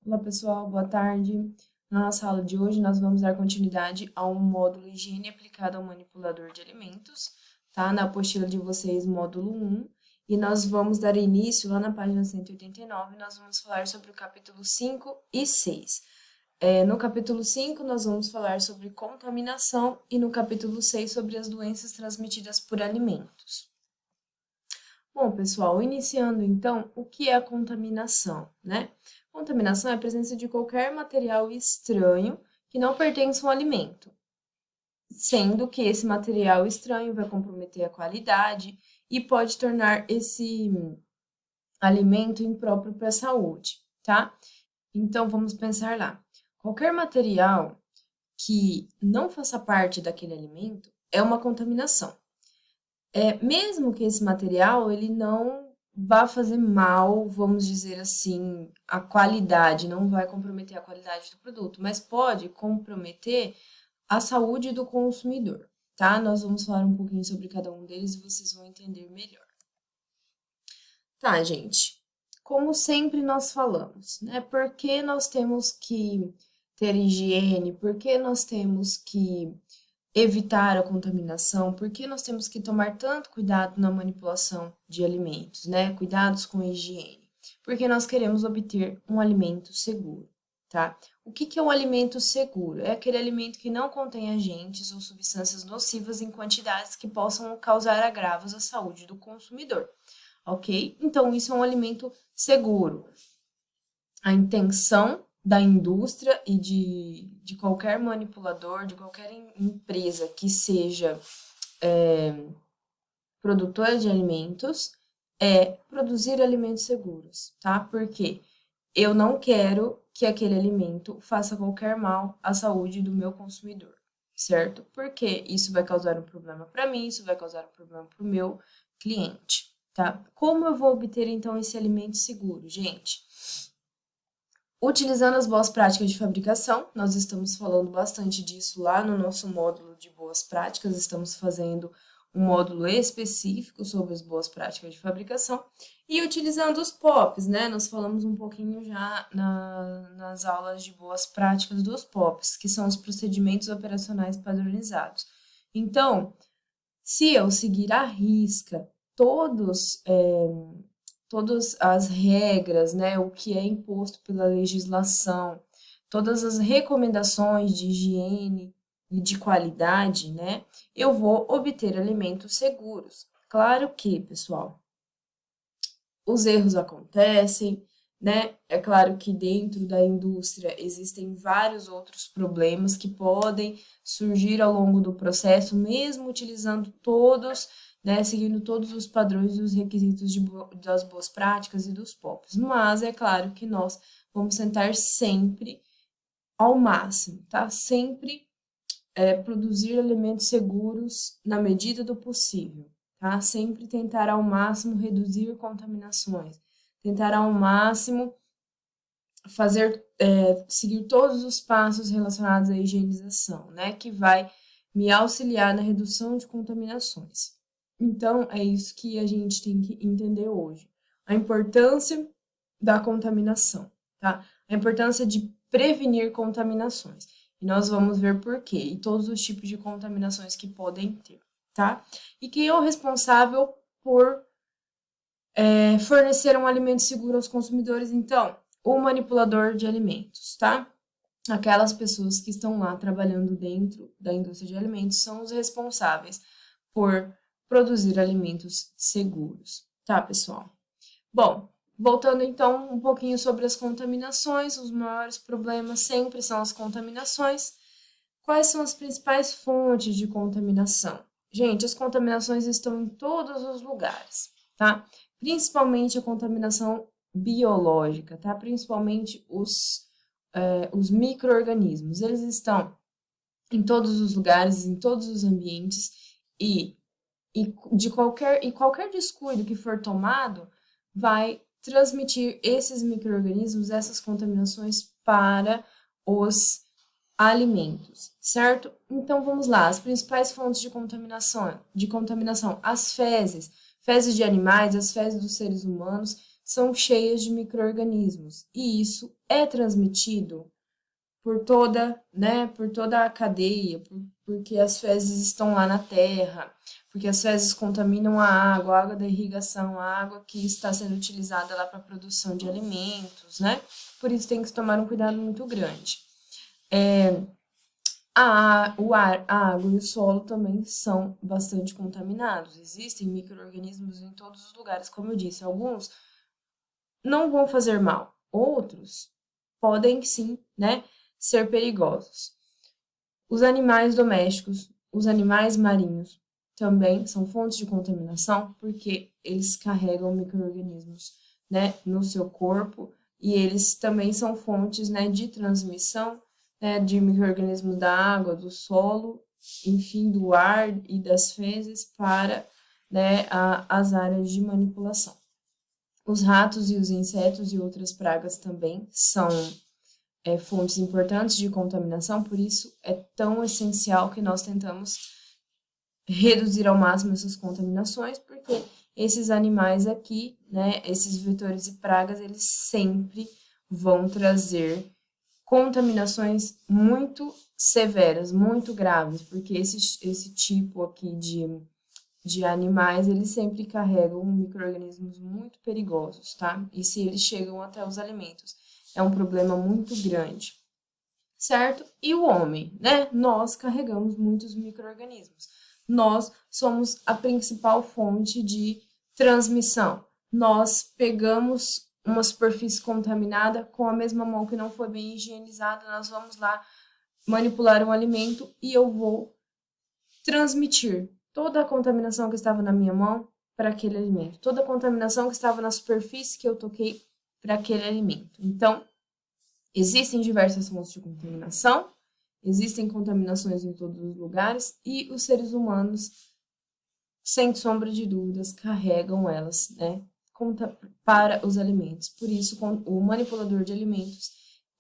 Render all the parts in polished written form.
Olá pessoal, boa tarde. Na nossa aula de hoje, nós vamos dar continuidade ao módulo Higiene aplicada ao manipulador de alimentos, tá? Na apostila de vocês, módulo 1, e nós vamos dar início lá na página 189, nós vamos falar sobre o capítulo 5 e 6. No capítulo 5, nós vamos falar sobre contaminação e no capítulo 6 sobre as doenças transmitidas por alimentos. Bom, pessoal, iniciando então, o que é a contaminação, né? Contaminação é a presença de qualquer material estranho que não pertence ao alimento, sendo que esse material estranho vai comprometer a qualidade e pode tornar esse alimento impróprio para a saúde, tá? Então, vamos pensar lá. Qualquer material que não faça parte daquele alimento é uma contaminação. Mesmo que esse material ele não vá fazer mal, vamos dizer assim, a qualidade, não vai comprometer a qualidade do produto, mas pode comprometer a saúde do consumidor, tá? Nós vamos falar um pouquinho sobre cada um deles e vocês vão entender melhor. Tá, gente. Como sempre nós falamos, né? Por que nós temos que ter higiene? Por que nós temos que evitar a contaminação? Por que nós temos que tomar tanto cuidado na manipulação de alimentos, né? Cuidados com a higiene. Porque nós queremos obter um alimento seguro, tá? O que é um alimento seguro? É aquele alimento que não contém agentes ou substâncias nocivas em quantidades que possam causar agravos à saúde do consumidor, ok? Então, isso é um alimento seguro. A intenção da indústria e de qualquer manipulador, de qualquer empresa que seja produtora de alimentos, é produzir alimentos seguros, tá? Porque eu não quero que aquele alimento faça qualquer mal à saúde do meu consumidor, certo? Porque isso vai causar um problema para mim, isso vai causar um problema para o meu cliente, tá? Como eu vou obter então esse alimento seguro, gente? Utilizando as boas práticas de fabricação, nós estamos falando bastante disso lá no nosso módulo de boas práticas, estamos fazendo um módulo específico sobre as boas práticas de fabricação, e utilizando os POPs, né? Nós falamos um pouquinho já nas aulas de boas práticas dos POPs, que são os procedimentos operacionais padronizados. Então, se eu seguir à risca todas as regras, né, o que é imposto pela legislação, todas as recomendações de higiene e de qualidade, né, eu vou obter alimentos seguros. Claro que, pessoal, os erros acontecem, né? É claro que dentro da indústria existem vários outros problemas que podem surgir ao longo do processo, mesmo utilizando todos, né, seguindo todos os padrões e os requisitos das boas práticas e dos POPs. Mas é claro que nós vamos tentar sempre ao máximo, tá? Sempre produzir alimentos seguros na medida do possível, tá? Sempre tentar ao máximo reduzir contaminações, tentar ao máximo seguir todos os passos relacionados à higienização, né? Que vai me auxiliar na redução de contaminações. Então, é isso que a gente tem que entender hoje. A importância da contaminação, tá? A importância de prevenir contaminações. E nós vamos ver por quê e todos os tipos de contaminações que podem ter, tá? E quem é o responsável por fornecer um alimento seguro aos consumidores? Então, o manipulador de alimentos, tá? Aquelas pessoas que estão lá trabalhando dentro da indústria de alimentos são os responsáveis por produzir alimentos seguros, tá, pessoal? Bom, voltando então um pouquinho sobre as contaminações, os maiores problemas sempre são as contaminações. Quais são as principais fontes de contaminação? Gente, as contaminações estão em todos os lugares, tá? Principalmente a contaminação biológica, tá? Principalmente os micro-organismos. Eles estão em todos os lugares, em todos os ambientes e qualquer descuido que for tomado vai transmitir esses micro-organismos, essas contaminações para os alimentos, certo? Então vamos lá, as principais fontes de contaminação, as fezes de animais, as fezes dos seres humanos são cheias de micro-organismos e isso é transmitido por toda a cadeia, porque as fezes estão lá na terra, porque as fezes contaminam a água da irrigação, a água que está sendo utilizada lá para a produção de alimentos, né? Por isso tem que se tomar um cuidado muito grande. O ar, a água e o solo também são bastante contaminados. Existem micro-organismos em todos os lugares, como eu disse, alguns não vão fazer mal, outros podem sim, né, ser perigosos. Os animais domésticos, os animais marinhos também são fontes de contaminação porque eles carregam micro-organismos, né, no seu corpo e eles também são fontes, né, de transmissão, né, de micro-organismos da água, do solo, enfim, do ar e das fezes para, né, as áreas de manipulação. Os ratos e os insetos e outras pragas também são fontes importantes de contaminação, por isso é tão essencial que nós tentamos reduzir ao máximo essas contaminações, porque esses animais aqui, né, esses vetores e pragas, eles sempre vão trazer contaminações muito severas, muito graves, porque esse tipo aqui de animais, eles sempre carregam micro-organismos muito perigosos, tá? E se eles chegam até os alimentos, é um problema muito grande, certo? E o homem, né? Nós carregamos muitos micro-organismos. Nós somos a principal fonte de transmissão. Nós pegamos uma superfície contaminada com a mesma mão que não foi bem higienizada, nós vamos lá manipular um alimento e eu vou transmitir toda a contaminação que estava na minha mão para aquele alimento, toda a contaminação que estava na superfície que eu toquei para aquele alimento. Então, existem diversas fontes de contaminação, existem contaminações em todos os lugares e os seres humanos, sem sombra de dúvidas, carregam elas, né, para os alimentos. Por isso, o manipulador de alimentos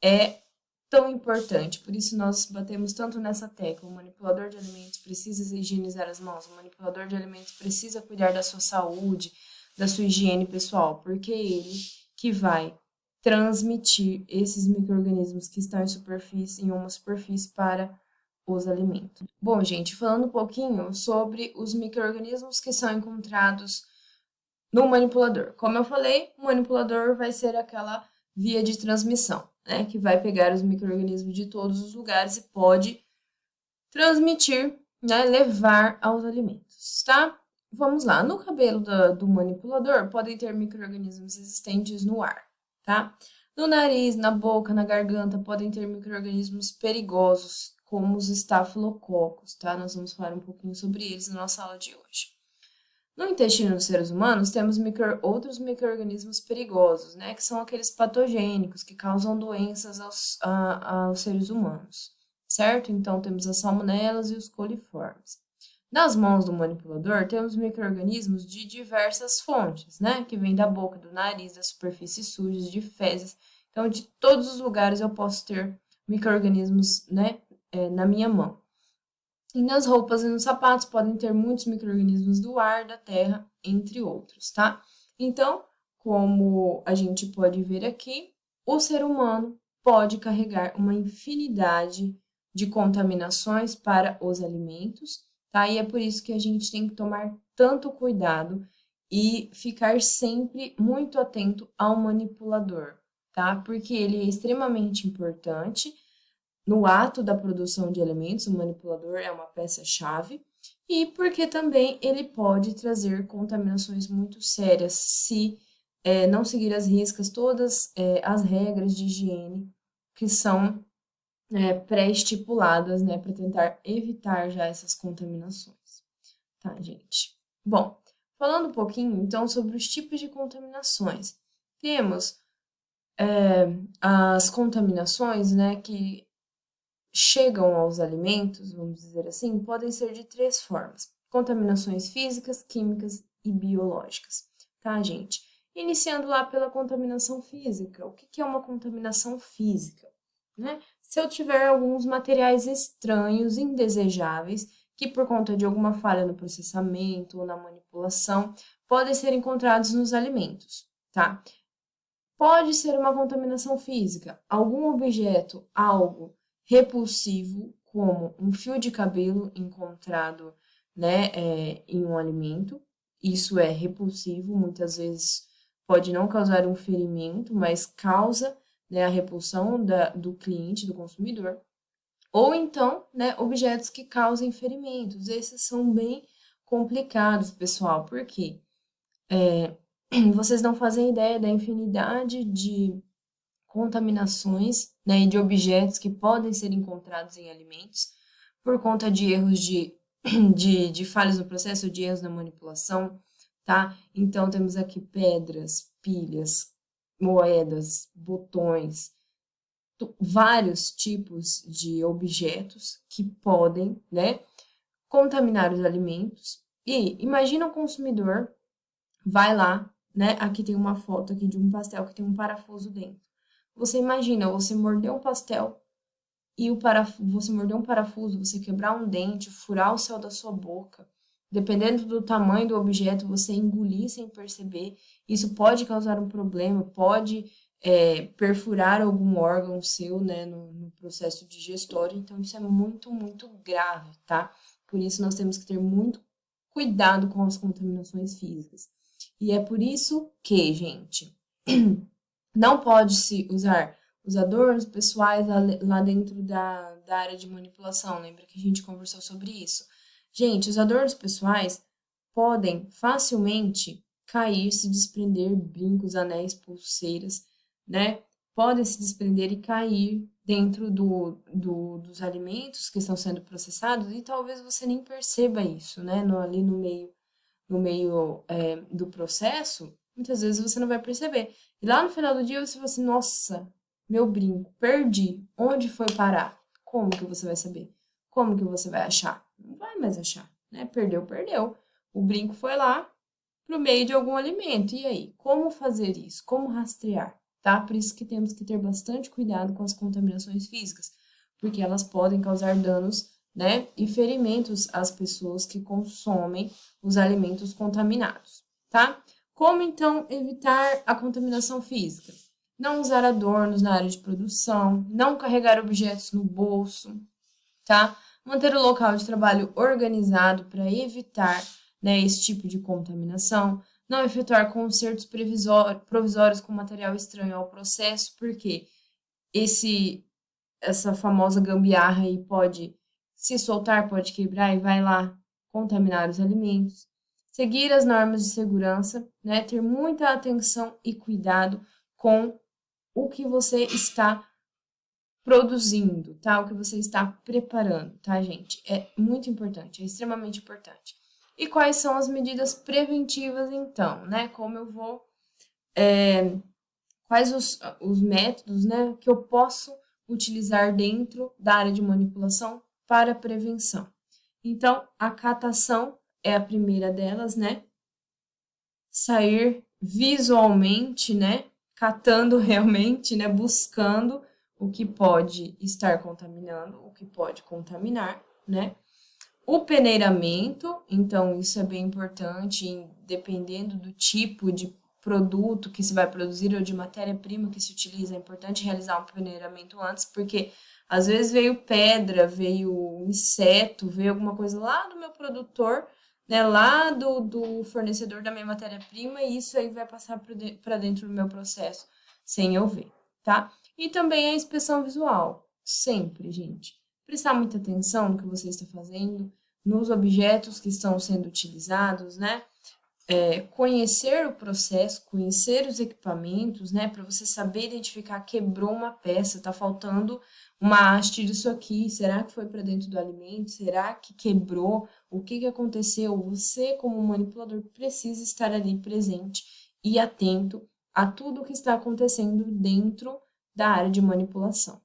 é tão importante, por isso nós batemos tanto nessa tecla. O manipulador de alimentos precisa higienizar as mãos, o manipulador de alimentos precisa cuidar da sua saúde, da sua higiene pessoal, porque é ele que vai transmitir esses micro-organismos que estão em uma superfície para os alimentos. Bom, gente, falando um pouquinho sobre os micro-organismos que são encontrados no manipulador. Como eu falei, o manipulador vai ser aquela via de transmissão, né, que vai pegar os micro-organismos de todos os lugares e pode transmitir, né, levar aos alimentos, tá? Vamos lá, no cabelo do manipulador podem ter micro-organismos existentes no ar, tá? No nariz, na boca, na garganta podem ter micro-organismos perigosos, como os estafilococos, tá? Nós vamos falar um pouquinho sobre eles na nossa aula de hoje. No intestino dos seres humanos, temos outros micro-organismos perigosos, né? Que são aqueles patogênicos que causam doenças aos seres humanos, certo? Então, temos as salmonelas e os coliformes. Nas mãos do manipulador, temos micro-organismos de diversas fontes, né? Que vêm da boca, do nariz, das superfícies sujas, de fezes. Então, de todos os lugares eu posso ter micro-organismos, né? Na minha mão. E nas roupas e nos sapatos podem ter muitos micro-organismos do ar, da terra, entre outros, tá? Então, como a gente pode ver aqui, o ser humano pode carregar uma infinidade de contaminações para os alimentos, tá? E é por isso que a gente tem que tomar tanto cuidado e ficar sempre muito atento ao manipulador, tá? Porque ele é extremamente importante. No ato da produção de alimentos, o manipulador é uma peça-chave e porque também ele pode trazer contaminações muito sérias se não seguir as riscas, todas as regras de higiene que são pré-estipuladas, né, para tentar evitar já essas contaminações. Tá, gente? Bom, falando um pouquinho então sobre os tipos de contaminações. Temos as contaminações, né, que chegam aos alimentos, vamos dizer assim, podem ser de 3 formas: contaminações físicas, químicas e biológicas, tá, gente? Iniciando lá pela contaminação física. O que é uma contaminação física? Né? Se eu tiver alguns materiais estranhos, indesejáveis, que por conta de alguma falha no processamento ou na manipulação, podem ser encontrados nos alimentos, tá? Pode ser uma contaminação física, algum objeto, algo repulsivo, como um fio de cabelo encontrado, né, em um alimento. Isso é repulsivo, muitas vezes pode não causar um ferimento, mas causa, né, a repulsão do cliente, do consumidor. Ou então, né, objetos que causem ferimentos. Esses são bem complicados, pessoal, porque vocês não fazem ideia da infinidade de contaminações, né, e de objetos que podem ser encontrados em alimentos por conta de erros de falhas no processo, de erros na manipulação, tá? Então, temos aqui pedras, pilhas, moedas, botões, vários tipos de objetos que podem, né, contaminar os alimentos. E imagina o consumidor vai lá, né? Aqui tem uma foto aqui de um pastel que tem um parafuso dentro. Você imagina, você morder um pastel e você morder um parafuso, você quebrar um dente, furar o céu da sua boca. Dependendo do tamanho do objeto, você engolir sem perceber. Isso pode causar um problema, pode perfurar algum órgão seu, né, no processo digestório. Então, isso é muito, muito grave, tá? Por isso, nós temos que ter muito cuidado com as contaminações físicas. E é por isso que, gente, não pode se usar os adornos pessoais lá dentro da área de manipulação. Lembra que a gente conversou sobre isso? Gente, os adornos pessoais podem facilmente cair, se desprender, brincos, anéis, pulseiras, né? Podem se desprender e cair dentro dos alimentos que estão sendo processados e talvez você nem perceba isso, né? Ali no meio do processo, muitas vezes você não vai perceber. E lá no final do dia você fala assim, nossa, meu brinco, perdi. Onde foi parar? Como que você vai saber? Como que você vai achar? Não vai mais achar, né? Perdeu, perdeu. O brinco foi lá pro meio de algum alimento. E aí, como fazer isso? Como rastrear? Tá? Por isso que temos que ter bastante cuidado com as contaminações físicas, porque elas podem causar danos, né, e ferimentos às pessoas que consomem os alimentos contaminados, tá? Como então evitar a contaminação física? Não usar adornos na área de produção, não carregar objetos no bolso, tá? Manter o local de trabalho organizado para evitar, né, esse tipo de contaminação. Não efetuar consertos provisórios com material estranho ao processo, porque essa famosa gambiarra aí pode se soltar, pode quebrar e vai lá contaminar os alimentos. Seguir as normas de segurança, né? Ter muita atenção e cuidado com o que você está produzindo, tá? O que você está preparando, tá, gente? É muito importante, é extremamente importante. E quais são as medidas preventivas, então, né? Como eu vou. Quais os métodos, né, que eu posso utilizar dentro da área de manipulação para prevenção. Então, a catação é a primeira delas, né? Sair visualmente, né? Catando realmente, né? Buscando o que pode estar contaminando, o que pode contaminar, né? O peneiramento, então, isso é bem importante, dependendo do tipo de produto que se vai produzir ou de matéria-prima que se utiliza, é importante realizar um peneiramento antes, porque às vezes veio pedra, veio inseto, veio alguma coisa lá do meu produtor, né, lá do fornecedor da minha matéria-prima, e isso aí vai passar para dentro do meu processo sem eu ver, tá? E também a inspeção visual, sempre, gente. Prestar muita atenção no que você está fazendo, nos objetos que estão sendo utilizados, né? Conhecer o processo, conhecer os equipamentos, né? Para você saber identificar, quebrou uma peça, tá faltando uma haste disso aqui, será que foi para dentro do alimento? Será que quebrou? O que que aconteceu? Você, como manipulador, precisa estar ali presente e atento a tudo o que está acontecendo dentro da área de manipulação,